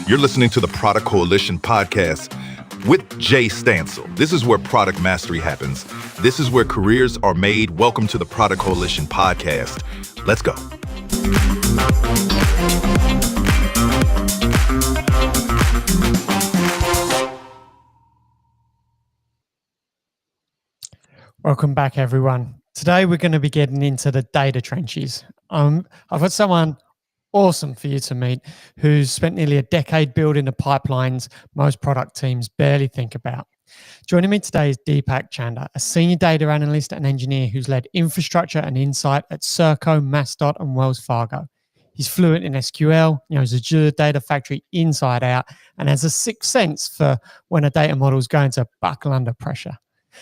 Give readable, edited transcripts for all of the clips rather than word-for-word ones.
You're listening to the Product Coalition podcast with Jay Stansel. This is where product mastery happens. This is where careers are made. Welcome to the Product Coalition podcast. Let's go. Welcome back, everyone. Today, we're going to be getting into the data trenches. I've got someone awesome for you to meet who's spent nearly a decade building the pipelines most product teams barely think about. Joining me today is Deepak Chanda, a senior data analyst and engineer who's led infrastructure and insight at Serco, Masdot, and Wells Fargo. He's fluent in SQL, knows Azure Data Factory inside out, and has a sixth sense for when a data model is going to buckle under pressure.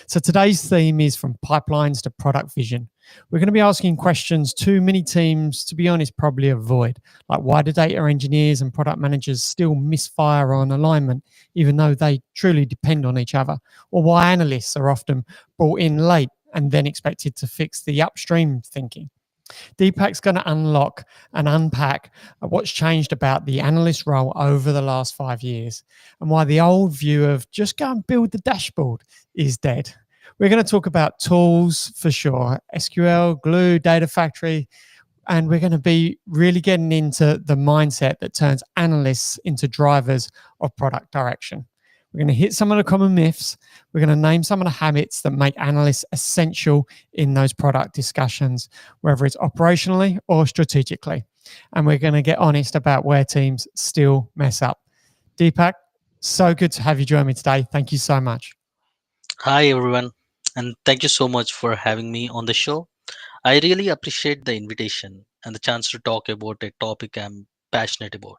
So today's theme is from pipelines to product vision. We're going to be asking questions too many teams, to be honest, probably avoid. Like, why do data engineers and product managers still misfire on alignment, even though they truly depend on each other? Or why analysts are often brought in late and then expected to fix the upstream thinking? Deepak's going to unlock and unpack what's changed about the analyst role over the last 5 years and why the old view of just go and build the dashboard is dead. We're going to talk about tools for sure, SQL, Glue, Data Factory, and we're going to be really getting into the mindset that turns analysts into drivers of product direction. We're going to hit some of the common myths. We're going to name some of the habits that make analysts essential in those product discussions, whether it's operationally or strategically. And we're going to get honest about where teams still mess up. Deepak, so good to have you join me today. Thank you so much. Hi, everyone, and thank you so much for having me on the show. I really appreciate the invitation and the chance to talk about a topic I'm passionate about.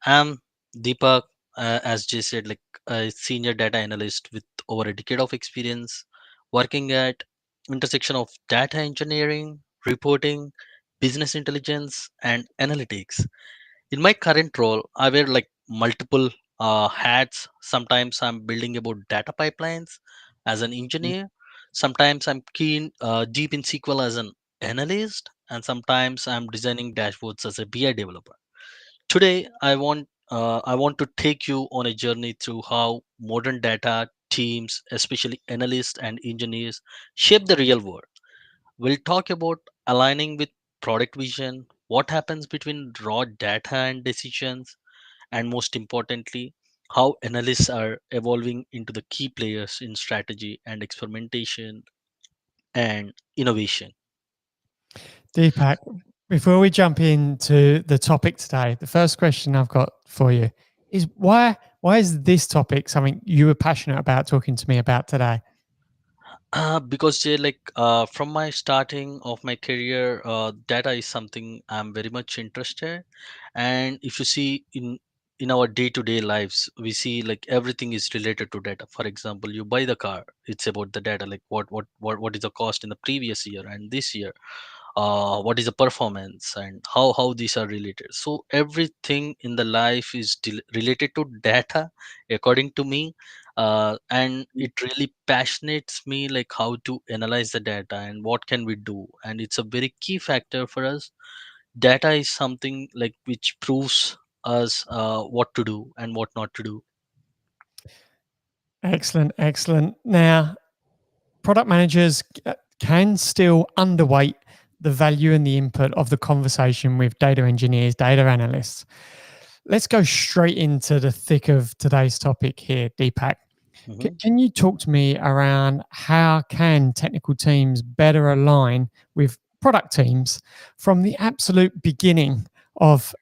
I'm Deepak, as Jay said, like a senior data analyst with over a decade of experience working at intersection of data engineering, reporting, business intelligence, and analytics. In my current role, I wear like multiple hats. Sometimes I'm building about data pipelines as an engineer. Sometimes I'm keen deep in SQL as an analyst, and sometimes I'm designing dashboards as a BI developer. Today, I want to take you on a journey through how modern data teams, especially analysts and engineers, shape the real world. We'll talk about aligning with product vision, what happens between raw data and decisions, and most importantly, how analysts are evolving into the key players in strategy and experimentation and innovation. Deepak, before we jump into the topic today, the first question I've got for you is why is this topic something you were passionate about talking to me about today? Because Jay, from my starting of my career, data is something I'm very much interested. And if you see in in our day-to-day lives, we see like everything is related to data. For example, you buy the car, it's about the data, like what is the cost in the previous year and this year, what is the performance, and how these are related. So everything in the life is related to data, according to me. And it really passionates me, like how to analyze the data and what can we do, and it's a very key factor for us. Data is something like which proves us what to do and what not to do. Excellent, excellent. Now, product managers can still underweight the value and the input of the conversation with data engineers, data analysts. Let's go straight into the thick of today's topic here, Deepak. Mhm. Can you talk to me around how can technical teams better align with product teams from the absolute beginning of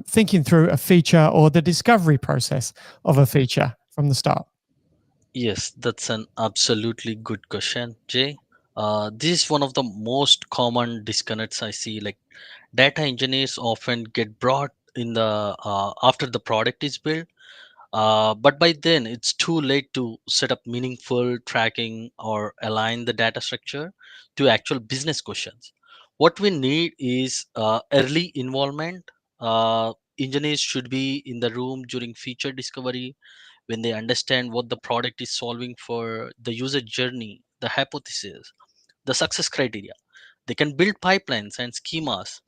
thinking through a feature or the discovery process of a feature from the start? Yes, that's an absolutely good question, Jay. This is one of the most common disconnects I see. Like data engineers often get brought in the after the product is built, but by then it's too late to set up meaningful tracking or align the data structure to actual business questions. What we need is early involvement. Engineers should be in the room during feature discovery, when they understand what the product is solving for, the user journey, the hypothesis, the success criteria. They can build pipelines and schemas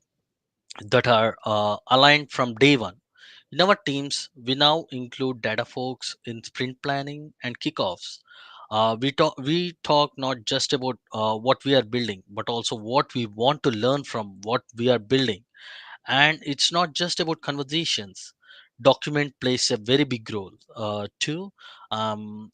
that are aligned from day one. In our teams, we now include data folks in sprint planning and kickoffs. We talk not just about what we are building, but also what we want to learn from what we are building. And it's not just about conversations. Document plays a very big role too.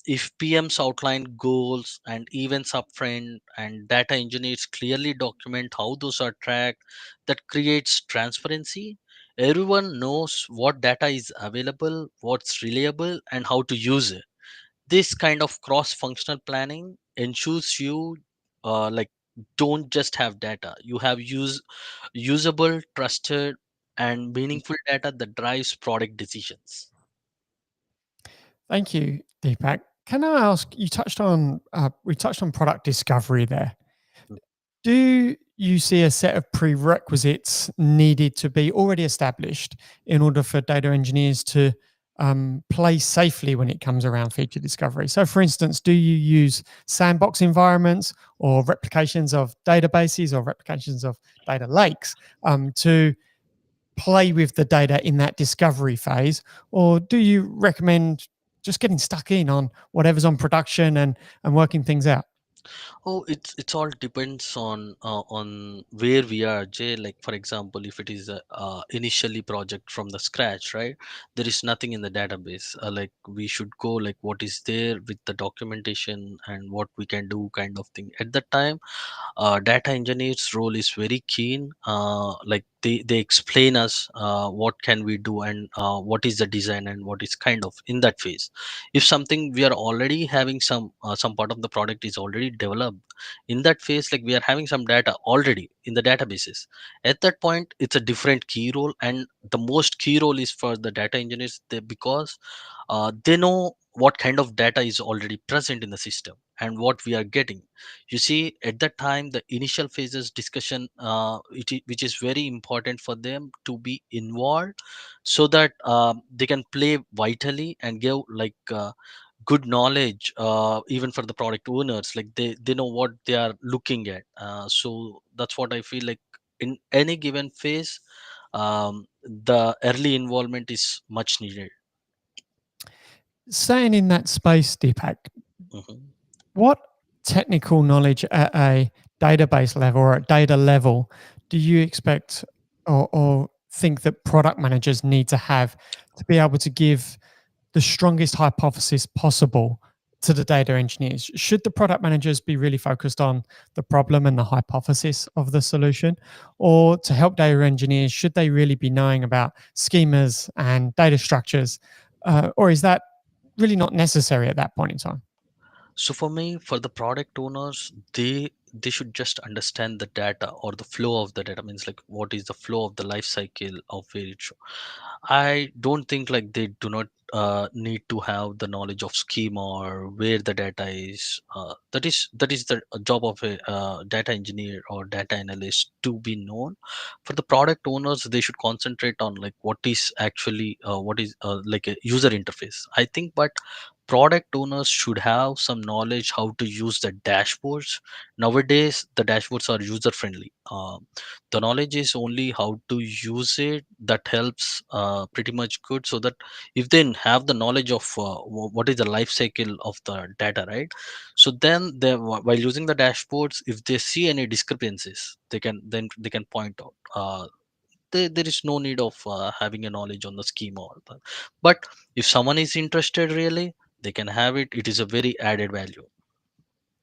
If PMs outline goals and events upfront, and data engineers clearly document how those are tracked, that creates transparency. Everyone knows what data is available, what's reliable, and how to use it. This kind of cross functional planning ensures you like don't just have data, you have usable, trusted, and meaningful data that drives product decisions. Thank you, Deepak. Can I ask? You touched on we touched on product discovery there. Do you see a set of prerequisites needed to be already established in order for data engineers to play safely when it comes around feature discovery? So, for instance, do you use sandbox environments or replications of databases or replications of data lakes to play with the data in that discovery phase? Or do you recommend just getting stuck in on whatever's on production and working things out? Oh, it's all depends on where we are, Jay. Like for example, if it is a initially project from the scratch, right? There is nothing in the database. Like we should go like what is there with the documentation and what we can do, kind of thing. At that time, data engineers role is very keen. Like they explain us what can we do, and what is the design and what is kind of in that phase. If something we are already having some part of the product is already developed, in that phase, like we are having some data already in the databases, at that point it's a different key role. And the most key role is for the data engineers, because they know what kind of data is already present in the system and what we are getting. You see, at that time, the initial phases discussion, which is very important for them to be involved, so that they can play vitally and give like good knowledge, even for the product owners. Like they know what they are looking at. So that's what I feel like in any given phase, the early involvement is much needed. Staying in that space, Deepak, Mhm. what technical knowledge at a database level or at data level do you expect or think that product managers need to have to be able to give the strongest hypothesis possible to the data engineers? Should the product managers be really focused on the problem and the hypothesis of the solution? Or to help data engineers, should they really be knowing about schemas and data structures? Or is that really not necessary at that point in time? So for me, for the product owners, they should just understand the data or the flow of the data, means like what is the flow of the life cycle of where it show. I don't think like they do not need to have the knowledge of schema or where the data is. That is the job of a data engineer or data analyst to be known. For the product owners, they should concentrate on like what is actually what is like a user interface, I think. But product owners should have some knowledge how to use the dashboards. Nowadays the dashboards are user friendly. The knowledge is only how to use it that helps pretty much good, so that if they have the knowledge of what is the life cycle of the data, right? So then they, while using the dashboards, if they see any discrepancies, they can point out. There is no need of having a knowledge on the schema or that. But if someone is interested really, they can have it. It is a very added value.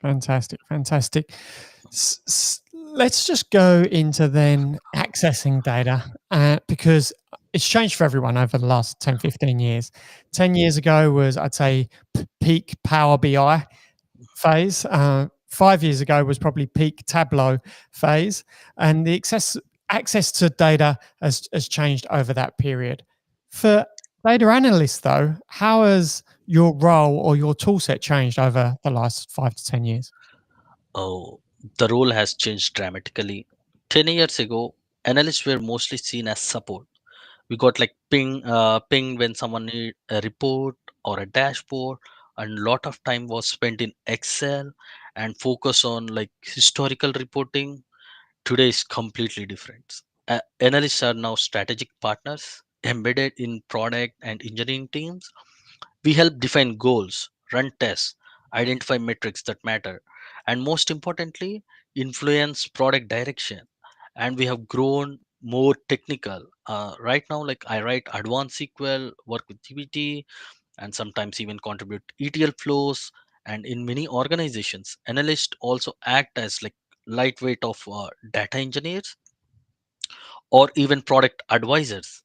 Fantastic, fantastic. Let's just go into then accessing data because it's changed for everyone over the last 10, 15 years. 10 years ago was, I'd say, peak Power BI phase. 5 years ago was probably peak Tableau phase. And the access to data has changed over that period. For data analysts, though, how has your role or your tool set changed over the last 5 to 10 years? Oh, the role has changed dramatically. 10 years ago, analysts were mostly seen as support. We got like ping when someone need a report or a dashboard, and lot of time was spent in Excel and focus on like historical reporting. Today is completely different. Analysts are now strategic partners embedded in product and engineering teams. We help define goals, run tests, identify metrics that matter, and most importantly, influence product direction. And we have grown more technical. Right now, like I write advanced SQL, work with GPT, and sometimes even contribute ETL flows. And in many organizations, analysts also act as like lightweight of data engineers or even product advisors.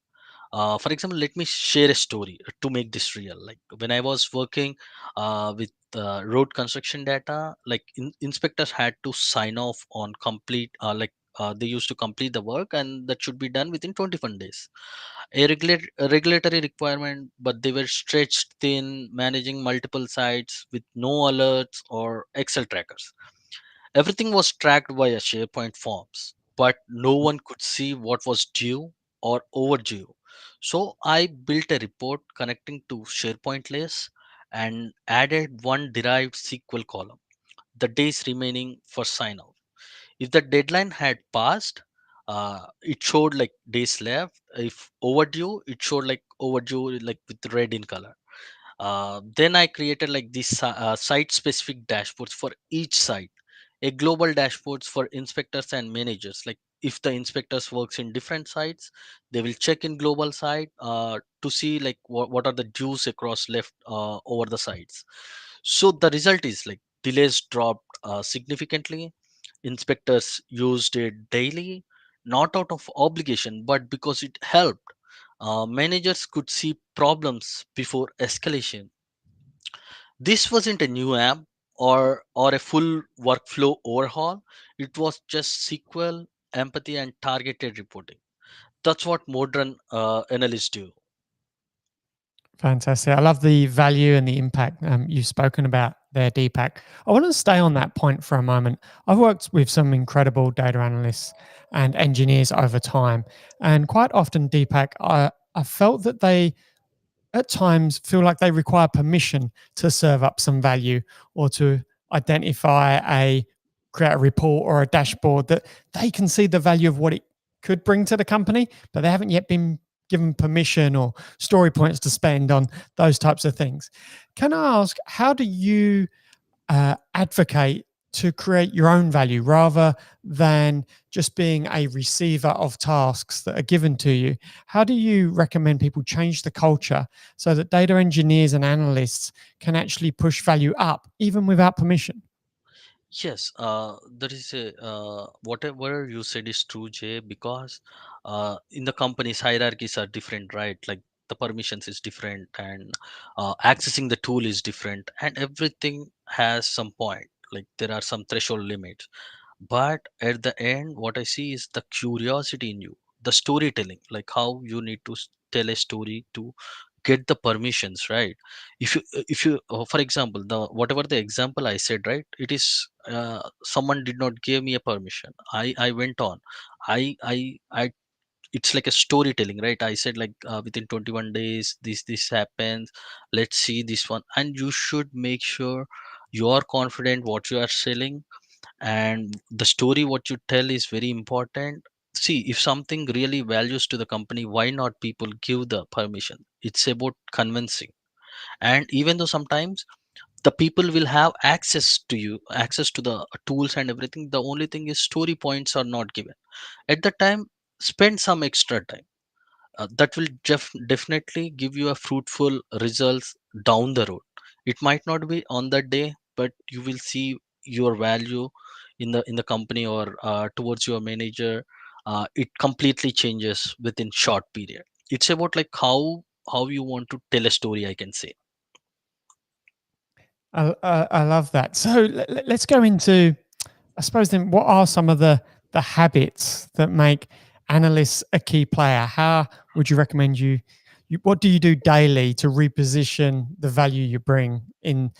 For example, let me share a story to make this real. Like when I was working with road construction data, like inspectors had to sign off on complete they used to complete the work, and that should be done within 21 days. A regulatory requirement, but they were stretched thin, managing multiple sites with no alerts or Excel trackers. Everything was tracked via SharePoint forms, but no one could see what was due or overdue. So I built a report connecting to SharePoint lists and added one derived SQL column, the days remaining for sign off. If the deadline had passed, it showed like days left. If overdue, it showed like overdue, like with red in color. Then I created like these site specific dashboards for each site, a global dashboards for inspectors and managers. Like if the inspectors works in different sites, they will check in global site to see like what are the dues across left over the sites. So the result is like delays dropped significantly. Inspectors used it daily, not out of obligation but because it helped. Managers could see problems before escalation. This wasn't a new app or a full workflow overhaul. It was just SQL, empathy, and targeted reporting. That's what modern analysts do. Fantastic. I love the value and the impact you've spoken about there, Deepak. I want to stay on that point for a moment. I've worked with some incredible data analysts and engineers over time. And quite often, Deepak, I felt that they at times feel like they require permission to serve up some value or to identify create a report or a dashboard that they can see the value of what it could bring to the company, but they haven't yet been given permission or story points to spend on those types of things. Can I ask, how do you advocate to create your own value rather than just being a receiver of tasks that are given to you? How do you recommend people change the culture so that data engineers and analysts can actually push value up even without permission? Yes, that is a whatever you said is true, Jay. Because in the companies, hierarchies are different, right? Like the permissions is different, and accessing the tool is different, and everything has some point. like there are some threshold limits. But at the end, what I see is the curiosity in you, the storytelling, like how you need to tell a story to get the permissions, right? If you for example, the whatever the example I said, right, it is someone did not give me a permission, I went on, I it's like a storytelling, right? I said like within 21 days this happens, let's see this one. And you should make sure you are confident what you are selling, and the story what you tell is very important. See, if something really values to the company, why not people give the permission? It's about convincing. And even though sometimes the people will have access to you, access to the tools and everything, the only thing is story points are not given at the time. Spend some extra time, that will definitely give you a fruitful results down the road. It might not be on that day, but you will see your value in the company, or towards your manager. It completely changes within short period. It's about like how you want to tell a story, I can say. I love that. So let's go into, I suppose, then what are some of the habits that make analysts a key player? How would you recommend what do you do daily to reposition the value you bring in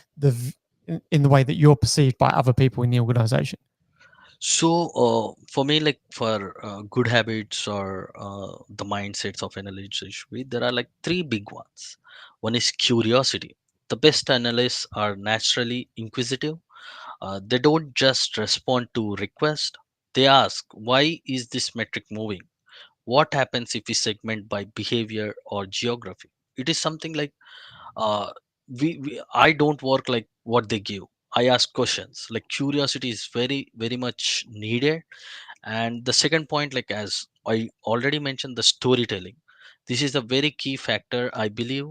in the way that you're perceived by other people in the organization? So for me, like for good habits or the mindsets of analysts, usually there are like three big ones. One is curiosity. The best analysts are naturally inquisitive. They don't just respond to request. They ask, why is this metric moving? What happens if we segment by behavior or geography? It is something like uh, I don't work like what they give. I ask questions. Like curiosity is very much needed. And the second point, like as I already mentioned, the storytelling. This is a very key factor, I believe.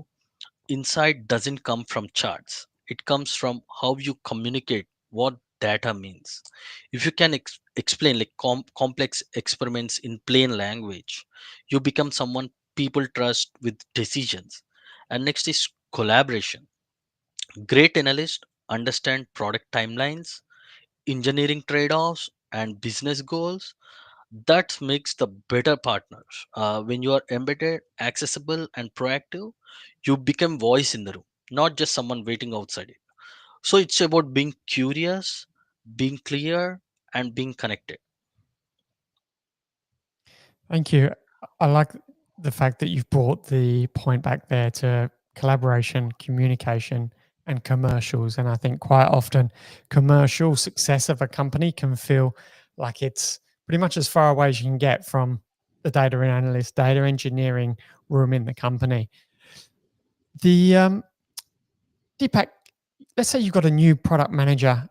Insight doesn't come from charts, it comes from how you communicate what data means. If you can explain like complex experiments in plain language, you become someone people trust with decisions. And next is collaboration. Great analysts understand product timelines, engineering trade-offs, and business goals. That makes the better partners. When you are embedded, accessible, and proactive, you become voice in the room, not just someone waiting outside it. So it's about being curious, being clear, and being connected. Thank you. I like the fact that you've brought the point back there to collaboration, communication, and commercials. And I think quite often commercial success of a company can feel like it's pretty much as far away as you can get from the data analyst, data engineering room in the company. The Deepak, let's say you've got a new product manager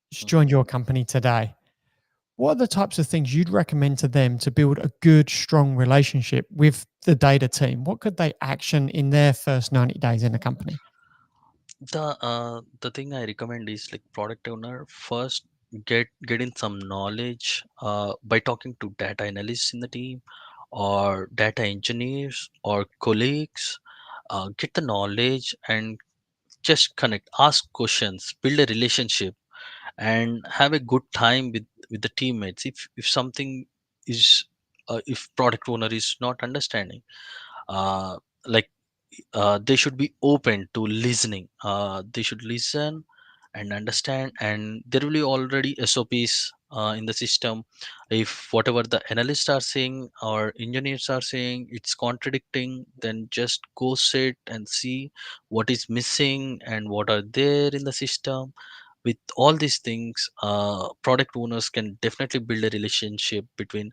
who's joined your company today. What are the types of things you'd recommend to them to build a good, strong relationship with the data team? What could they action in their first 90 days in the company? The thing I recommend is like product owner first get in some knowledge by talking to data analysts in the team, or data engineers or colleagues. Get the knowledge and just connect, ask questions, build a relationship, and have a good time with the teammates. If something is if product owner is not understanding, uh, like they should be open to listening. They should listen and understand, and there will be already SOPs in the system. If whatever the analysts are saying or engineers are saying it's contradicting, then just go sit and see what is missing and what are there in the system. With all these things, product owners can definitely build a relationship between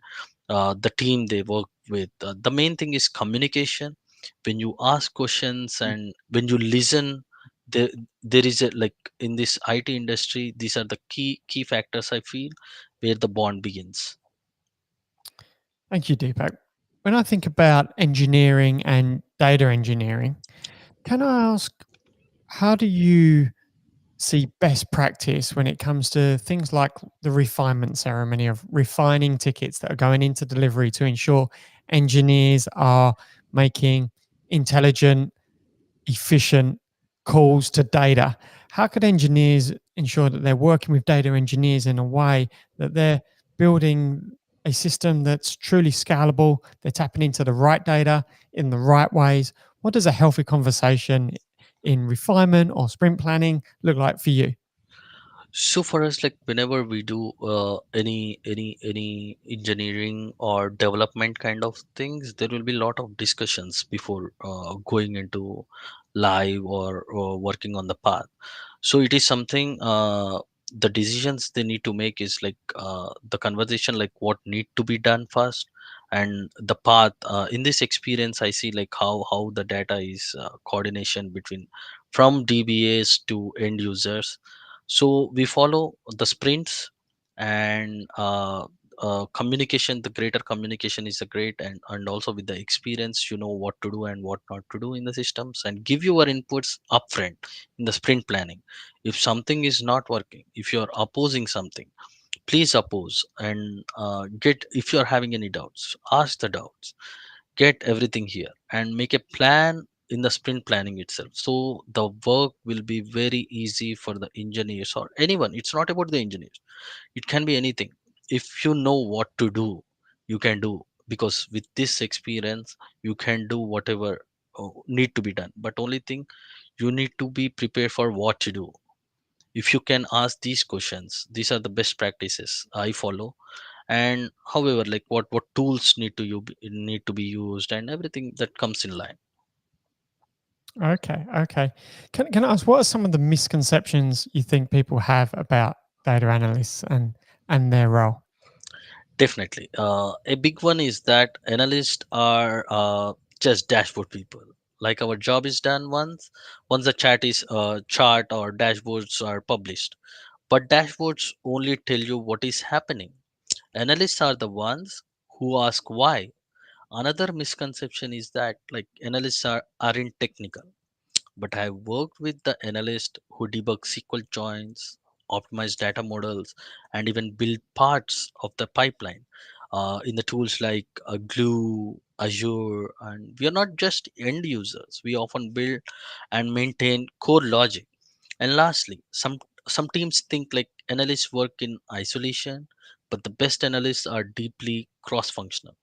the team they work with. The main thing is communication. When you ask questions and when you listen, there there is a like in this IT industry, these are the key factors I feel where the bond begins. Thank you, Deepak. When I think about engineering and data engineering, can I ask, how do you see best practice when it comes to things like the refinement ceremony of refining tickets that are going into delivery to ensure engineers are making intelligent, efficient calls to data? how could engineers ensure that they're working with data engineers in a way that they're building a system that's truly scalable, they're tapping into the right data in the right ways? What does a healthy conversation in refinement or sprint planning look like for you? So for us, like whenever we do any engineering or development kind of things, there will be a lot of discussions before going into live or working on the path. So it is something, the decisions they need to make is like the conversation, like what need to be done first, and the path. In this experience, I see like how the data is coordination between from DBAs to end users. So we follow the sprints, and communication, the greater communication is a great, and also with the experience, you know what to do and what not to do in the systems, and give your inputs upfront in the sprint planning. If something is not working, if you're opposing something, please oppose, and get, if you're having any doubts, ask the doubts, get everything here, and make a plan in the sprint planning itself, so the work will be very easy for the engineers or anyone. It's not about the engineers, it can be anything. If you know what to do, you can do, because with this experience you can do whatever need to be done. But only thing, you need to be prepared for what to do. If you can ask these questions, these are the best practices I follow. And however, like what tools need to be used, and everything that comes in line. Okay, okay. Can I ask, what are some of the misconceptions you think people have about data analysts and their role? Definitely. A big one is that analysts are just dashboard people. Like our job is done once the chart or dashboards are published. But dashboards only tell you what is happening. Analysts are the ones who ask why. Another misconception is that like analysts aren't technical, but I worked with the analyst who debug SQL joins, optimize data models, and even build parts of the pipeline in the tools like Glue, Azure. And we are not just end users; we often build and maintain core logic. And lastly, some teams think like analysts work in isolation, but the best analysts are deeply cross-functional.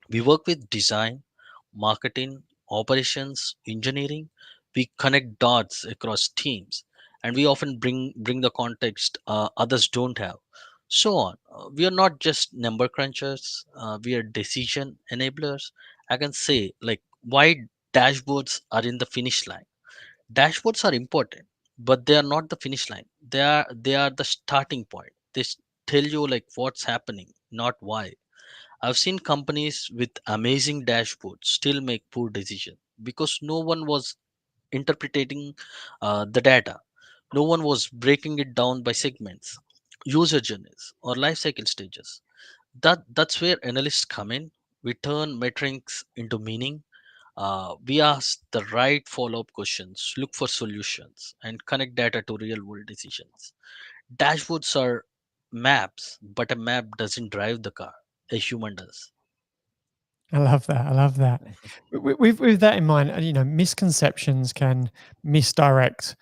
We work with design, marketing, operations, engineering. We connect dots across teams, and we often bring the context others don't have. So on. We are not just number crunchers. We are decision enablers. I can say like why dashboards are in the finish line. Dashboards are important, but they are not the finish line. They are the starting point. Tell you like what's happening, not why. I've seen companies with amazing dashboards still make poor decisions because no one was interpreting the data. No one was breaking it down by segments, user journeys, or life cycle stages. That's where analysts come in. We turn metrics into meaning. We ask the right follow-up questions, look for solutions, and connect data to real-world decisions. Dashboards are maps, but a map doesn't drive the car. A human does. I love that. I love that. With that in mind, misconceptions can misdirect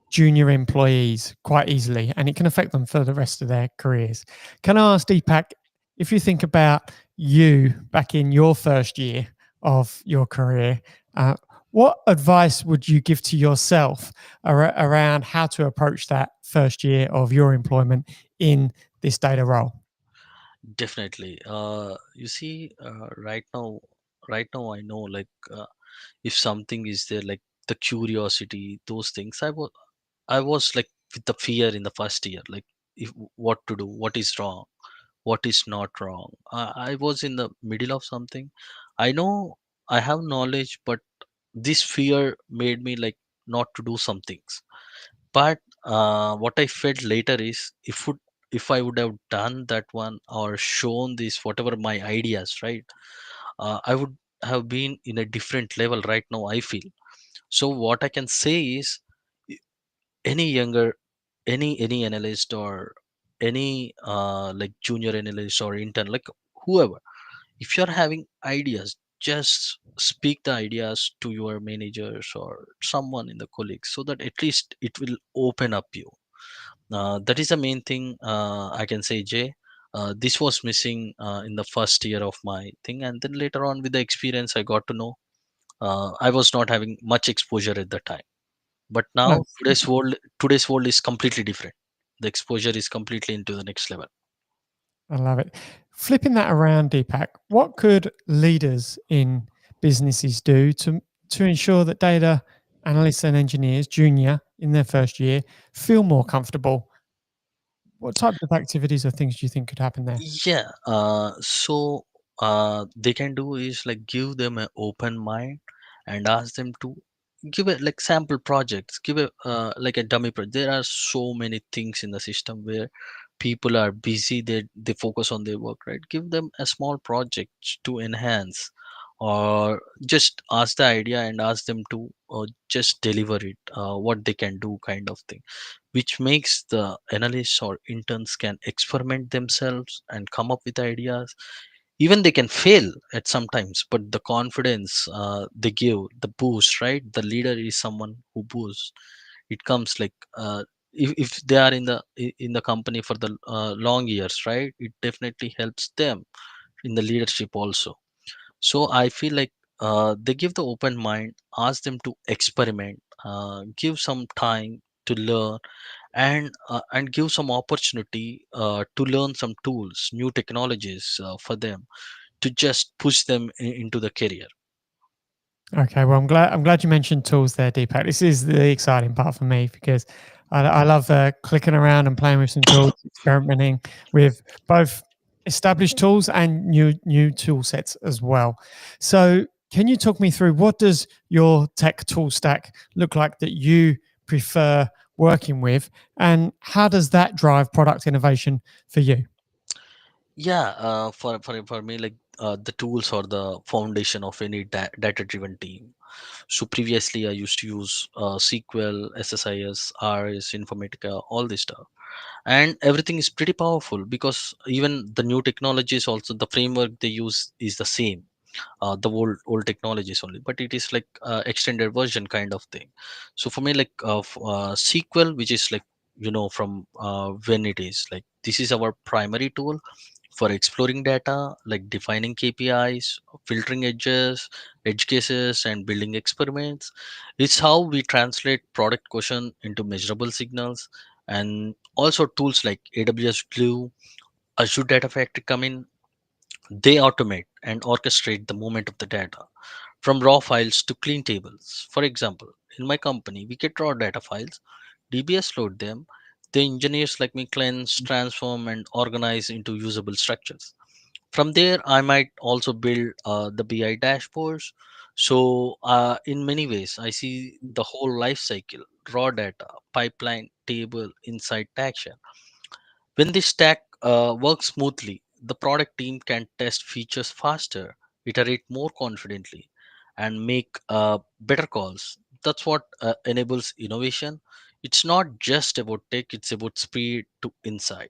junior employees quite easily, and it can affect them for the rest of their careers. Can I ask Deepak, if you think about you back in your first year of your career, uh, what advice would you give to yourself around how to approach that first year of your employment in this data role? Definitely. You see, right now, I know like if something is there, like the curiosity, those things. I was like with the fear in the first year, like if what to do, what is wrong, what is not wrong. I was in the middle of something. I know I have knowledge, but this fear made me like not to do some things. But what I felt later is if I would have done that one or shown this whatever my ideas, right, I would have been in a different level right now, I feel. So what I can say is any younger, any analyst or any like junior analyst or intern, like whoever, if you're having ideas, just speak the ideas to your managers or someone in the colleagues, so that at least it will open up you. That is the main thing I can say, Jay. This was missing in the first year of my thing, and then later on with the experience, I got to know I was not having much exposure at the time. But No, now today's world is completely different. The exposure is completely into the next level. I love it. Flipping that around, Deepak, what could leaders in businesses do to ensure that data analysts and engineers, junior in their first year, feel more comfortable? What types of activities or things do you think could happen there? Yeah. They can do is like give them an open mind and ask them to give it like sample projects, give it like a dummy project. There are so many things in the system where people are busy, they focus on their work, right? Give them a small project to enhance, or just ask the idea and ask them to just deliver it, what they can do, kind of thing, which makes the analysts or interns can experiment themselves and come up with ideas. Even they can fail at sometimes, but the confidence they give, the boost, right? The leader is someone who boosts. It comes like if they are in the company for the long years, right? It definitely helps them in the leadership also. So I feel like they give the open mind, ask them to experiment, give some time to learn, and give some opportunity to learn some tools, new technologies for them, to just push them into the career. Okay, well, I'm glad you mentioned tools there, Deepak. This is the exciting part for me because I love clicking around and playing with some tools, experimenting with both established tools and new tool sets as well. So, can you talk me through what does your tech tool stack look like that you prefer working with, and how does that drive product innovation for you? Yeah, for me, like the tools are the foundation of any data driven team. So previously I used to use SQL, SSIS, RS, Informatica, all this stuff, and everything is pretty powerful because even the new technologies also, the framework they use is the same, the old technologies only, but it is like extended version kind of thing. So for me, like SQL, which is like, from when it is like, this is our primary tool for exploring data, like defining KPIs, filtering edge cases, and building experiments. It's how we translate product question into measurable signals. And also tools like AWS Glue, Azure Data Factory come in. They automate and orchestrate the movement of the data from raw files to clean tables. For example, in my company, we get raw data files, DBS load them, the engineers like me cleanse, transform, and organize into usable structures. From there, I might also build the BI dashboards. So, in many ways, I see the whole life cycle: raw data, pipeline, table, insight, action. When this stack works smoothly, the product team can test features faster, iterate more confidently, and make better calls. That's what enables innovation. It's not just about tech, it's about speed to insight.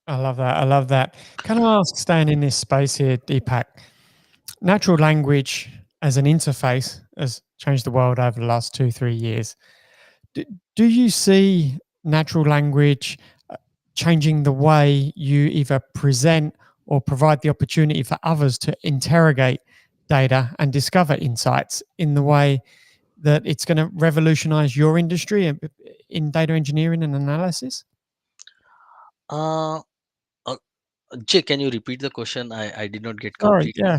I love that. I love that. Can I ask, staying in this space here, Deepak, natural language as an interface has changed the world over the last 2, 3 years. Do, do you see natural language changing the way you either present or provide the opportunity for others to interrogate data and discover insights in the way that it's going to revolutionize your industry in data engineering and analysis? Uh, uh, Jay, can you repeat the question? I did not get Sorry, completely. yeah.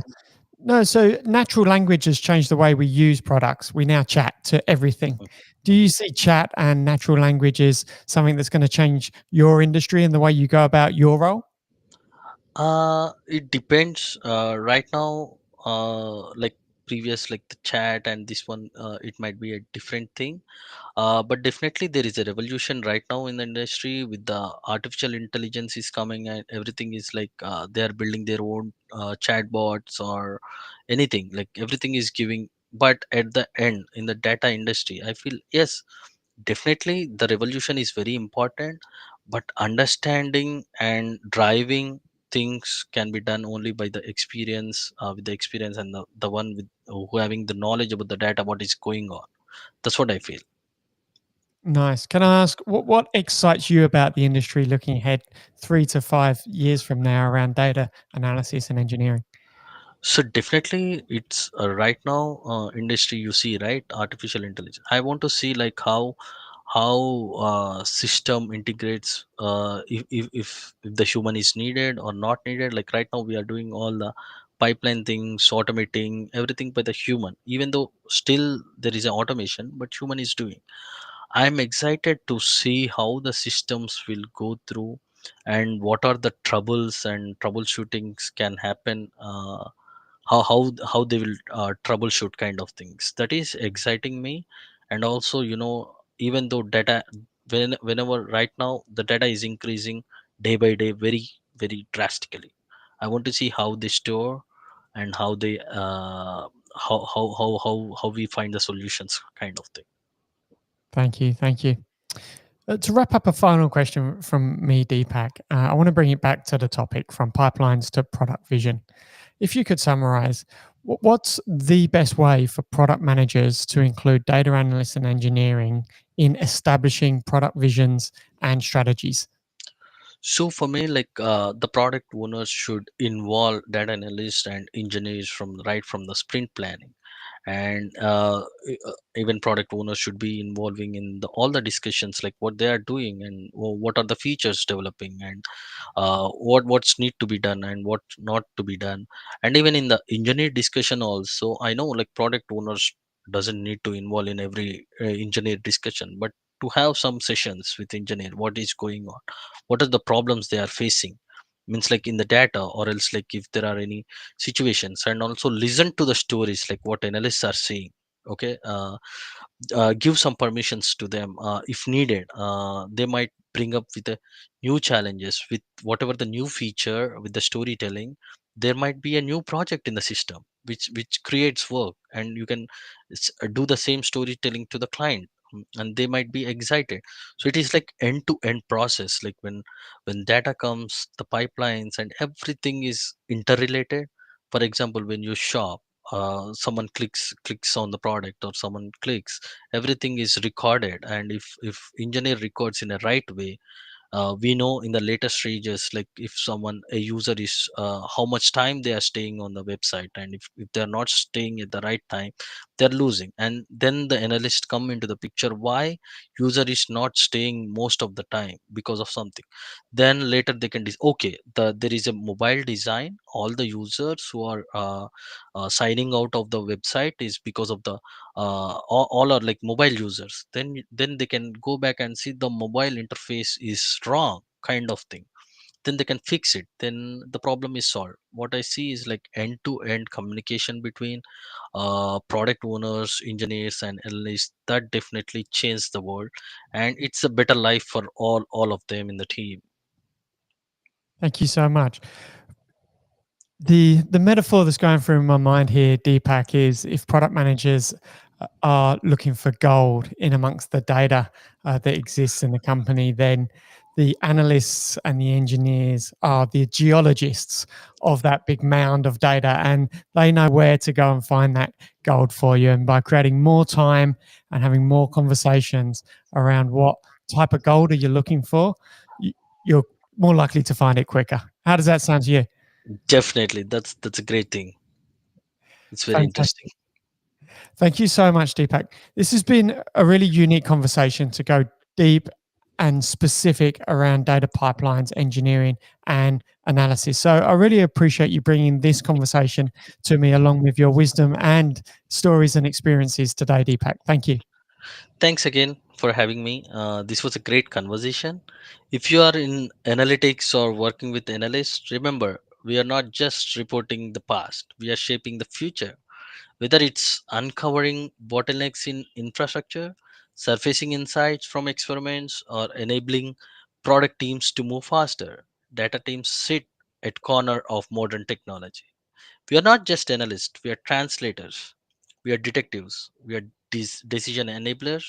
No, so natural language has changed the way we use products. We now chat to everything. Mhm, Do mhm. you see chat and natural language as something that's going to change your industry and the way you go about your role? It depends. Right now, like previous, like the chat and this one, it might be a different thing. But definitely there is a revolution right now in the industry with the artificial intelligence is coming, and everything is like they are building their own chatbots or anything. Like everything is giving. But at the end, in the data industry, I feel yes, definitely the revolution is very important. But understanding and driving things can be done only by the experience, with the experience, and the one with who having the knowledge about the data, what is going on. That's what I feel. Nice. Can I ask what excites you about the industry looking ahead 3 to 5 years from now around data analysis and engineering? So definitely, it's right now industry you see, right? Artificial intelligence. I want to see like how system integrates, if the human is needed or not needed. Like right now, we are doing all the pipeline things, automating everything by the human. Even though still there is an automation, but human is doing. I'm excited to see how the systems will go through and what are the troubles and troubleshootings can happen. How they will troubleshoot kind of things, that is exciting me. And also, even though data, whenever right now the data is increasing day by day very very drastically, I want to see how they store and how they how we find the solutions kind of thing. Thank you. Thank you. To wrap up, a final question from me, Deepak. I want to bring it back to the topic from pipelines to product vision. If you could summarize, what's the best way for product managers to include data analysts and engineering in establishing product visions and strategies? So for me, like the product owners should involve data analysts and engineers from right from the sprint planning, and even product owners should be involving in all the discussions, like what they are doing and what are the features developing, and what's need to be done and what not to be done. And even in the engineer discussion also, I know like product owners doesn't need to involve in every engineer discussion, but to have some sessions with engineer, what is going on, what are the problems they are facing, means like in the data, or else like if there are any situations, and also listen to the stories like what analysts are saying. Okay, give some permissions to them, if needed. They might bring up with the new challenges with whatever the new feature with the storytelling. There might be a new project in the system which creates work, and you can do the same storytelling to the client. And they might be excited. So it is like end to end process, like when data comes, the pipelines and everything is interrelated. For example, when you shop, someone clicks on the product, or someone clicks, everything is recorded. And if engineer records in a right way, we know in the later stages, like if someone, a user is, how much time they are staying on the website, and if they're not staying at the right time, they're losing. And then the analyst come into the picture, why user is not staying most of the time, because of something. Then later they can okay, there is a mobile design, all the users who are signing out of the website is because of the all are like mobile users. Then they can go back and see the mobile interface is wrong kind of thing. Then they can fix it, then the problem is solved. What I see is like end to end communication between product owners, engineers and analysts, that definitely changed the world. And it's a better life for all of them in the team. Thank you so much. The metaphor that's going through my mind here, Deepak, is if product managers are looking for gold in amongst the data that exists in the company, then the analysts and the engineers are the geologists of that big mound of data, and they know where to go and find that gold for you. And by creating more time and having more conversations around what type of gold are you looking for, you're more likely to find it quicker. How does that sound to you? Definitely, that's a great thing. It's very interesting. Fantastic. Thank you so much, Deepak. This has been a really unique conversation to go deep and specific around data pipelines, engineering, and analysis. So I really appreciate you bringing this conversation to me along with your wisdom and stories and experiences today, Deepak. Thank you. Thanks again for having me. This was a great conversation. If you are in analytics or working with analysts, remember, we are not just reporting the past, we are shaping the future. Whether it's uncovering bottlenecks in infrastructure, surfacing insights from experiments, or enabling product teams to move faster, data teams sit at corner of modern technology. We are not just analysts, we are translators, we are detectives, we are decision enablers.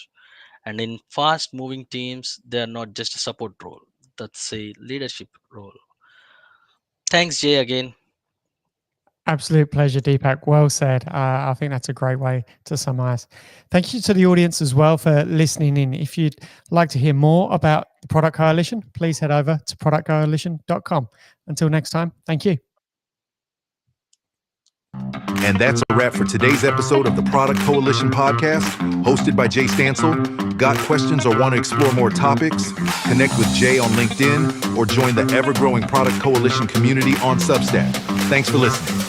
And in fast moving teams, they are not just a support role, that's a leadership role. Thanks, Jay, again. Absolute pleasure, Deepak. Well said. I think that's a great way to summarize. Thank you to the audience as well for listening in. If you'd like to hear more about the Product Coalition, please head over to productcoalition.com. Until next time, thank you. And that's a wrap for today's episode of the Product Coalition podcast, hosted by Jay Stansel. Got questions or want to explore more topics? Connect with Jay on LinkedIn or join the ever-growing Product Coalition community on Substack. Thanks for listening.